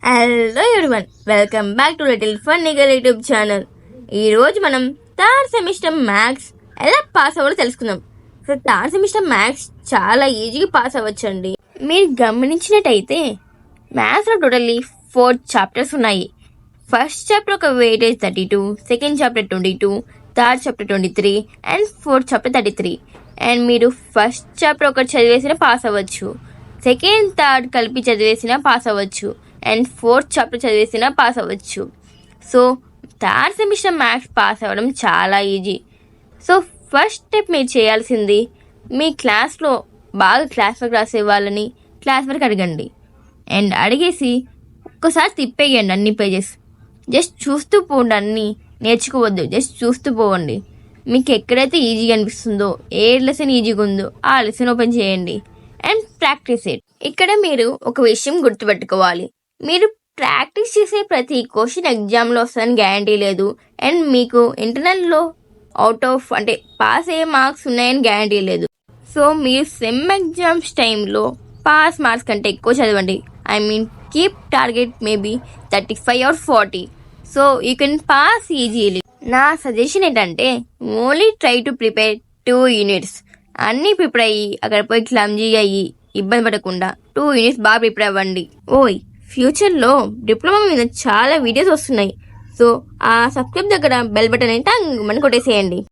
Hello everyone, welcome back to little funny girl YouTube channel. ఈరోజు మనం third semester maths ఎలా pass అవ్వాలో తెలుసుకుందాం. సో థర్డ్ సెమిస్టర్ మ్యాథ్స్ చాలా ఈజీగా పాస్ అవ్వచ్చండి. మీరు గమనించినట్టయితే మ్యాథ్స్లో టోటల్లీ 4 చాప్టర్స్ ఉన్నాయి. ఫస్ట్ చాప్టర్ ఒక weightage 32, second chapter 22, third chapter 23 and fourth chapter 33. And మీరు ఫస్ట్ చాప్టర్ ఒకటి చదివేసినా పాస్ అవ్వచ్చు, సెకండ్ థర్డ్ కలిపి చదివేసినా పాస్ అవ్వచ్చు అండ్ ఫోర్త్ చాప్టర్ చదివేసినా పాస్ అవ్వచ్చు. So third semester maths pass అవ్వడం చాలా ఈజీ. సో ఫస్ట్ స్టెప్ మీరు చేయాల్సింది, మీ క్లాస్లో బాగా క్లాస్ వర్క్ రాసే వాళ్ళని క్లాస్ వర్క్ అడగండి. అండ్ అడిగేసి ఒక్కసారి తిప్పేయండి అన్ని పేజెస్. జస్ట్ చూస్తూ పోండి, అన్నీ నేర్చుకోవద్దు, జస్ట్ చూస్తూ పోవండి. మీకు ఎక్కడైతే ఈజీగా అనిపిస్తుందో, ఏ లెసన్ ఈజీగా ఉందో ఆ లెసన్ ఓపెన్ చేయండి అండ్ ప్రాక్టీస్ ఇట్. ఇక్కడ మీరు ఒక విషయం గుర్తుపెట్టుకోవాలి, మీరు ప్రాక్టీస్ చేసే ప్రతి క్వశ్చన్ ఎగ్జామ్లో వస్తుందని గ్యారంటీ లేదు. అండ్ మీకు ఇంటర్నల్లో అవుట్ ఆఫ్ అంటే పాస్ అయ్యే మార్క్స్ ఉన్నాయని గ్యారంటీ లేదు. సో మీరు సెమ్ ఎగ్జామ్స్ టైంలో పాస్ మార్క్స్ కంటే ఎక్కువ చదవండి. I mean keep target maybe 35 or 40. So you can pass easily. నా సజెషన్ ఏంటంటే only try to prepare 2 units. అన్నీ ప్రిపేర్ అయ్యి అక్కడ పోయి క్లమ్జీ అయ్యి ఇబ్బంది పడకుండా 2 యూనిట్స్ బాగా ప్రిపేర్ అవ్వండి. ఫ్యూచర్లో డిప్లొమా మీద చాలా వీడియోస్ వస్తున్నాయి. సో ఆ సబ్స్క్రైబ్ దగ్గర బెల్ బటన్ అయితే మనం కొట్టేసేయండి.